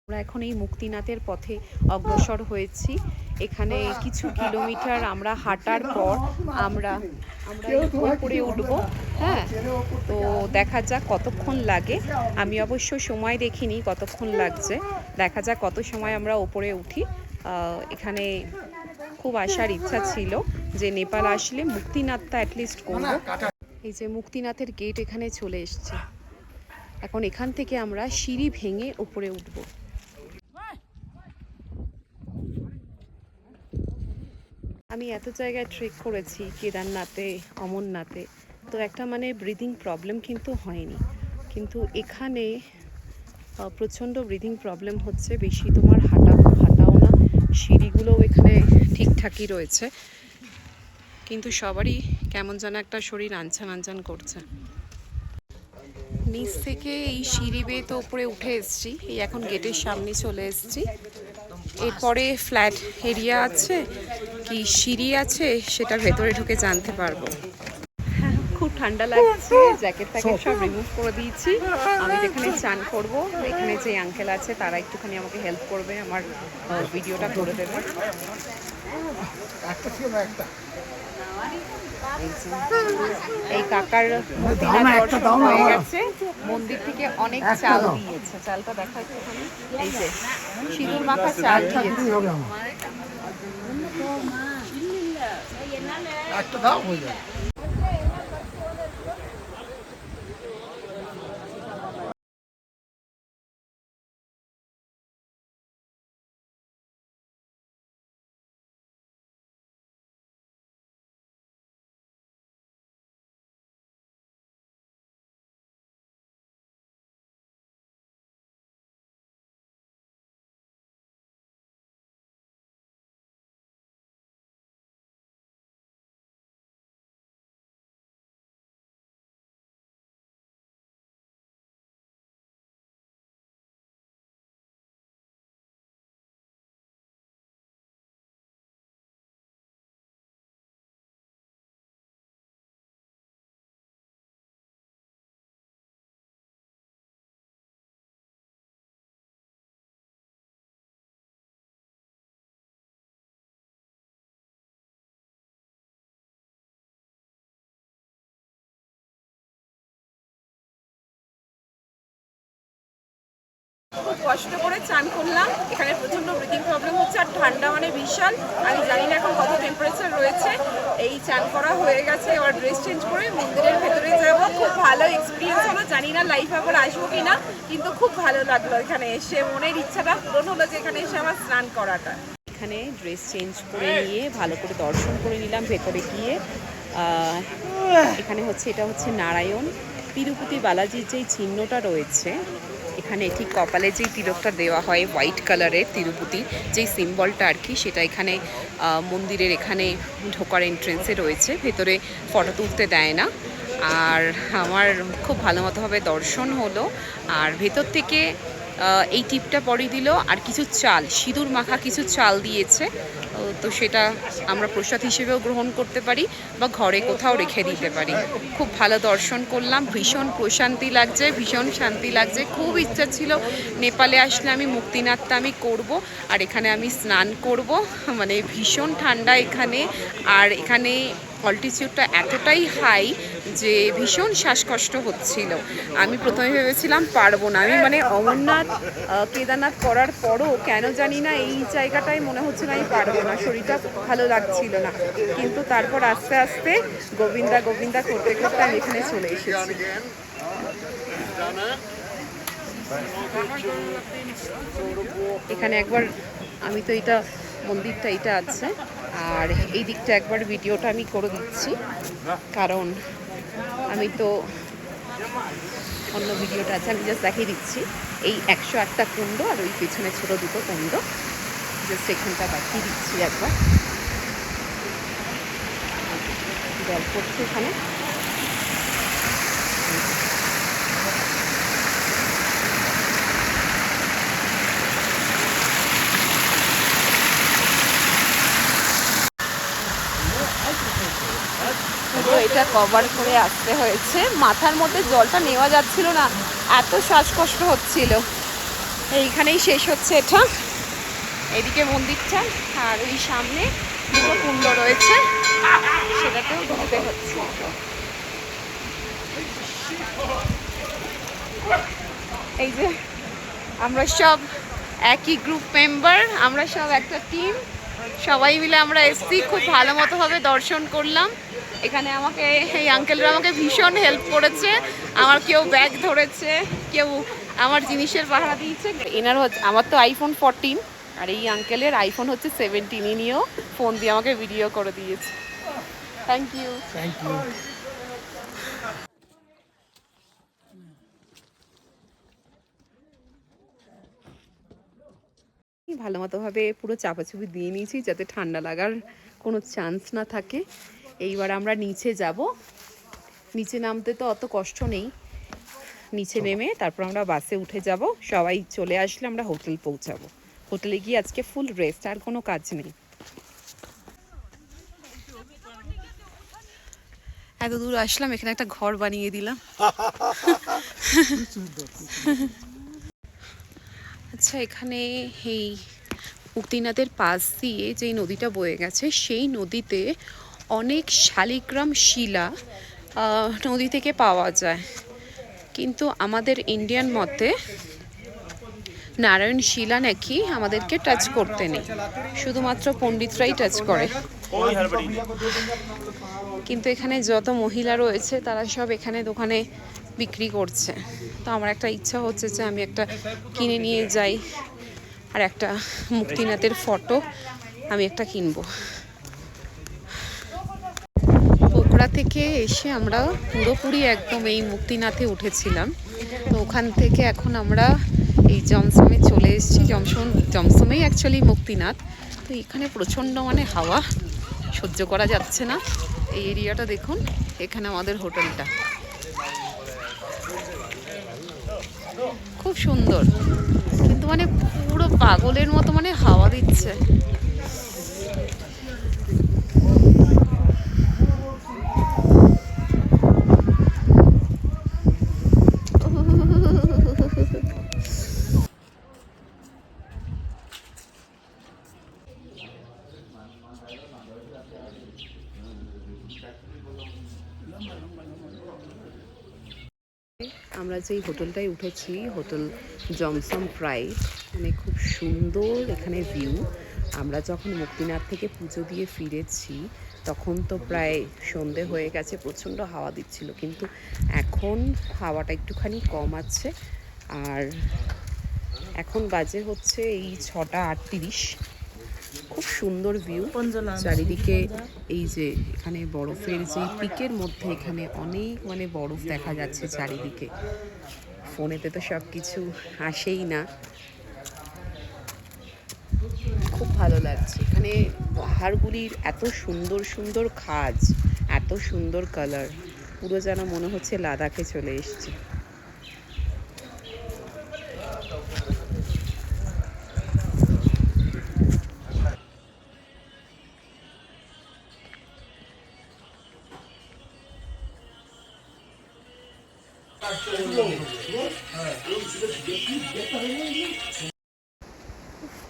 আমরা এখন এই মুক্তিনাথের পথে অগ্রসর হয়েছি। এখানে কিছু কিলোমিটার আমরা হাঁটার পর আমরা উপরে উঠব। হ্যাঁ, তো দেখা যাক কতক্ষণ লাগে। আমি অবশ্য সময় দেখিনি কতক্ষণ লাগছে, দেখা যাক কত সময় আমরা উপরে উঠি। এখানে খুব আসার ইচ্ছা ছিল যে নেপাল আসলে মুক্তিনাথটা অ্যাটলিস্ট করব। এই যে মুক্তিনাথের গেট এখানে চলে এসছে। এখন এখান থেকে আমরা সিঁড়ি ভেঙে উপরে উঠব। আমি এত জায়গায় ট্রেক করেছি, কেদারনাথে, অমরনাথে, তো একটা মানে ব্রিদিং প্রবলেম কিন্তু হয়নি। কিন্তু এখানে প্রচণ্ড ব্রিদিং প্রবলেম হচ্ছে। বেশি তোমার হাঁটাও না, সিঁড়িগুলোও এখানে ঠিকঠাকই রয়েছে, কিন্তু সবারই কেমন যেন একটা শরীর আনছান করছে। নিচ থেকে এই সিঁড়ি বেয়ে তো উপরে উঠে এসেছি, এই এখন গেটের সামনে চলে এসেছি। এরপরে ফ্ল্যাট এরিয়া আছে কি সিঁড়ি আছে সেটা ভেতরে ঢুকে জানতে পারবো। খুব ঠান্ডা লাগছে, জ্যাকেটটাকে সব রিমুভ করে দিয়েছি। আমি যেখানে চান করব, এখানে যে আঙ্কেল আছে তারা একটুখানি আমাকে হেল্প করবে, আমার ভিডিওটা করে দেবে। এই কাকার দর্শন হয়ে গেছে। মন্দির থেকে অনেক চাল দিয়েছে, চালটা দেখা একটুখানি। এই যে সিঁদুর মাখা চাল দিয়েছে। খুব কষ্ট করে চান করলাম। এখানে প্রচণ্ড ব্রিদিং প্রবলেম হচ্ছে আর ঠান্ডা মানে বিশাল। আমি জানি না এখন কত টেম্পারেচার রয়েছে। এই চান করা হয়ে গেছে, এবার ড্রেস চেঞ্জ করে মন্দিরের ভেতরে যাব। খুব ভালো এক্সপিরিয়েন্স হলো, জানি না লাইফ আবার আসবো কি না, কিন্তু খুব ভালো লাগলো এখানে এসে। মনের ইচ্ছাটা পূরণ হলো যে এখানে এসে আমার স্নান করাটা। এখানে ড্রেস চেঞ্জ করে নিয়ে ভালো করে দর্শন করে নিলাম ভেতরে গিয়ে। এখানে হচ্ছে, এটা হচ্ছে নারায়ণ তিরুপতি বালাজির যেই চিহ্নটা রয়েছে এখানে, ঠিক কপালে যেই তিলকটা দেওয়া হয় হোয়াইট কালারের, তিরুপতি যেই সিম্বলটা আর কি, সেটা এখানে মন্দিরের এখানে ঢোকার এন্ট্রেন্সে রয়েছে। ভেতরে ফটো তুলতে দেয় না। আর আমার খুব ভালো মতোভাবে দর্শন হলো। আর ভেতর থেকে এই টিপটা পরিয়ে দিল, আর কিছু চাল, সিঁদুর মাখা কিছু চাল দিয়েছে। তো সেটা আমরা প্রসাদ হিসেবেও গ্রহণ করতে পারি বা ঘরে কোথাও রেখে দিতে পারি। খুব ভালো দর্শন করলাম, ভীষণ প্রশান্তি লাগছে, ভীষণ শান্তি লাগছে। খুব ইচ্ছা ছিল নেপালে আসলে আমি মুক্তিনাথটা আমি করব, আর এখানে আমি স্নান করব। মানে ভীষণ ঠান্ডা এখানে, আর এখানে অল্টিটিউডটা এতটাই হাই যে ভীষণ শ্বাসকষ্ট হচ্ছিল। আমি প্রথমে ভেবেছিলাম পারবো না। আমি মানে অমরনাথ কেদারনাথ করার পরও কেন জানি না এই জায়গাটায় মনে হচ্ছে না আমি পারবো না, শরীরটা ভালো লাগছিল না। কিন্তু তারপর আস্তে আস্তে গোবিন্দা গোবিন্দা করতে করতে আমি এখানে চলে এসেছি। এখানে একবার আমি তো এটা মন্দিরটা এটা আছে, আর এই দিকটা একবার ভিডিওটা আমি করে দিচ্ছি, কারণ আমি তো অন্য ভিডিওটা আছে, আমি জাস্ট দেখিয়ে দিচ্ছি। এই 101টা কুণ্ড আর ওই পেছনে ছোটো দুটো কুণ্ড, জাস্ট এখানটা দেখিয়ে দিচ্ছি একবার। জল পড়ছে এখানে। তো এটা কভার করে আসতে হয়েছে, মাথার মধ্যে জলটা নেওয়া যাচ্ছিল না, এত শ্বাসকষ্ট হচ্ছিল। এইখানেই শেষ হচ্ছে এটা, এদিকে মন্দিরটা, আর ওই সামনে দুটো কুণ্ড রয়েছে, সেটাতেও ঢুকতে হচ্ছে। এই যে আমরা সব একই গ্রুপ মেম্বার, আমরা সব একটা টিম, সবাই মিলে আমরা এসছি, খুব ভালো মতো ভাবে দর্শন করলাম। এখানে আমাকে এই আঙ্কেলরা আমাকে ভীষণ হেল্প করেছে, আমার কেউ ব্যাগ ধরেছে, কেউ আমার জিনিসের পাহারা দিয়েছে। এনার হচ্ছে, আমার তো আইফোন 14 আর এই আঙ্কেলের আইফোন হচ্ছে 17, নিয়েও ফোন দিয়ে আমাকে ভিডিও করে দিয়েছে। Thank you. Thank you. ভালো মতোভাবে পুরো চাপাচুপি দিয়ে নিয়েছি যাতে ঠান্ডা লাগার কোনো চান্স না থাকে। এইবার আমরা নিচে যাব, নিচে নামতে তো অত কষ্ট নেই, নিচে নেমে তারপর আমরা বাসে উঠে যাব। সবাই চলে আসলে আমরা হোটেল পৌঁছাবো, হোটেলে গিয়ে আজকে ফুল রেস্ট, আর কোনো কাজ নেই। এত দূর আসলাম, এখানে একটা ঘর বানিয়ে দিলাম। আচ্ছা, এখানে এই মুক্তিনাথের পাশ দিয়ে যেই নদীটা বয়ে গেছে, সেই নদীতে অনেক শালিগ্রাম শিলা নদী থেকে পাওয়া যায়, কিন্তু আমাদের ইন্ডিয়ান মতে নারায়ণ শিলা নাকি আমাদেরকে টাচ করতে নেই, শুধুমাত্র পণ্ডিতরাই টাচ করে। কিন্তু এখানে যত মহিলা রয়েছে তারা সব এখানে দোকানে বিক্রি করছে, তো আমার একটা ইচ্ছা হচ্ছে যে আমি একটা কিনে নিয়ে যাই, আর একটা মুক্তিনাথের ফটো আমি একটা কিনবো। পোকরা থেকে এসে আমরা পুরোপুরি একদম এই মুক্তিনাথে উঠেছিলাম, তো ওখান থেকে এখন আমরা এই জমসমে চলে এসেছি। জমসমেই অ্যাকচুয়ালি মুক্তিনাথ। তো এখানে প্রচণ্ড মানে হাওয়া, সহ্য করা যাচ্ছে না। এই এরিয়াটা দেখুন, এখানে আমাদের হোটেলটা খুব সুন্দর, কিন্তু মানে পুরো পাগলের মতো মানে হাওয়া দিচ্ছে। আমরা যেই হোটেলটায় উঠেছি, হোটেল জমসম প্রাইড, মানে খুব সুন্দর এখানে ভিউ। আমরা যখন মুক্তিনাথ থেকে পুজো দিয়ে ফিরেছি তখন তো প্রায় সন্ধে হয়ে গেছে, প্রচণ্ড হাওয়া দিচ্ছিল, কিন্তু এখন হাওয়াটা একটুখানি কম আছে। আর এখন বাজে হচ্ছে এই 6:38। খুব সুন্দর ভিউ চারিদিকে। এই যে এখানে বরফের যে পিকের মধ্যে এখানে অনেক মানে বরফ দেখা যাচ্ছে চারিদিকে। ফোনেতে তো সব কিছু আসেই না, খুব ভালো লাগছে। এখানে পাহাড়গুলির এত সুন্দর সুন্দর খাজ, এত সুন্দর কালার, পুরো যেন মনে হচ্ছে লাদাখে চলে এসেছি।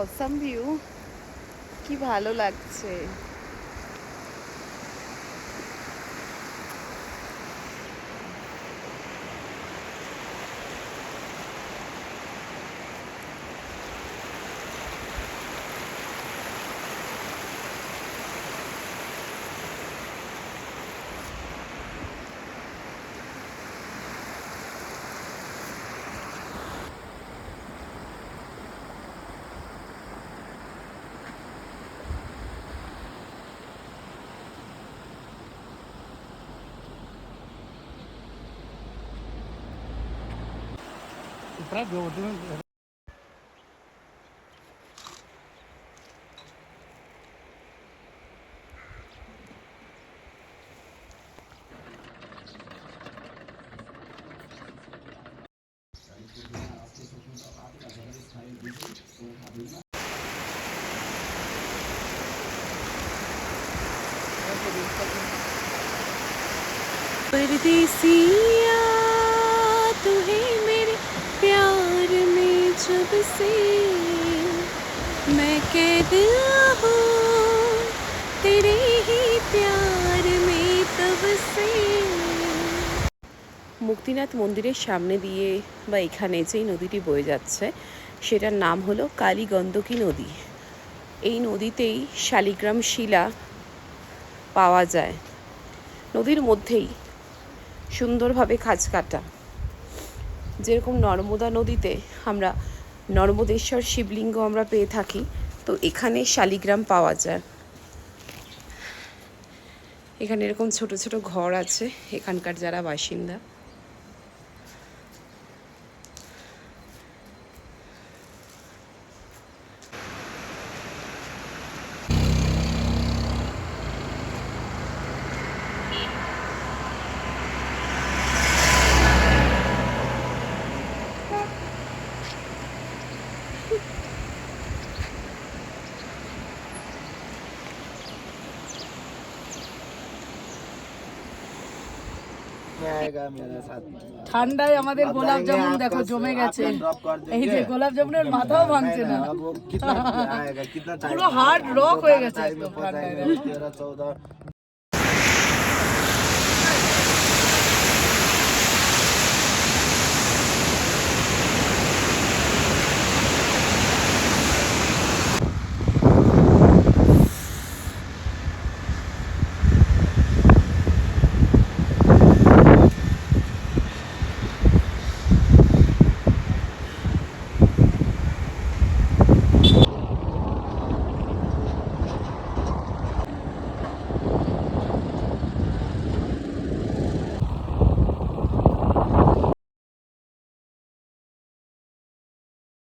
অসাম ভিউ, কি ভালো লাগছে। परदेसिया तू है मेरे प्यार में जब से मैं कैद हूँ तेरे ही प्यार में तब से। মুক্তিনাথ মন্দিরের সামনে দিয়ে বা এখানে যেই নদীটি বয়ে যাচ্ছে সেটার নাম হলো কালীগণ্ডকী নদী। এই নদীতেই শালিগ্রাম শিলা পাওয়া যায়। নদীর মধ্যেই সুন্দরভাবে খাঁজ কাটা, যেরকম নর্মদা নদীতে আমরা নর্মদেশ্বর শিবলিঙ্গ আমরা পেয়ে থাকি, তো এখানে শালিগ্রাম পাওয়া যায়। এখানে এরকম ছোট ছোট ঘর আছে এখানকার যারা বাসিন্দা। ঠান্ডায় আমাদের গোলাপ জামুন দেখো জমে গেছে, এই যে গোলাপ জামুনের মাথাও ভাঙছে না, পুরো হার্ড রক হয়ে গেছে একদম ঠান্ডায়।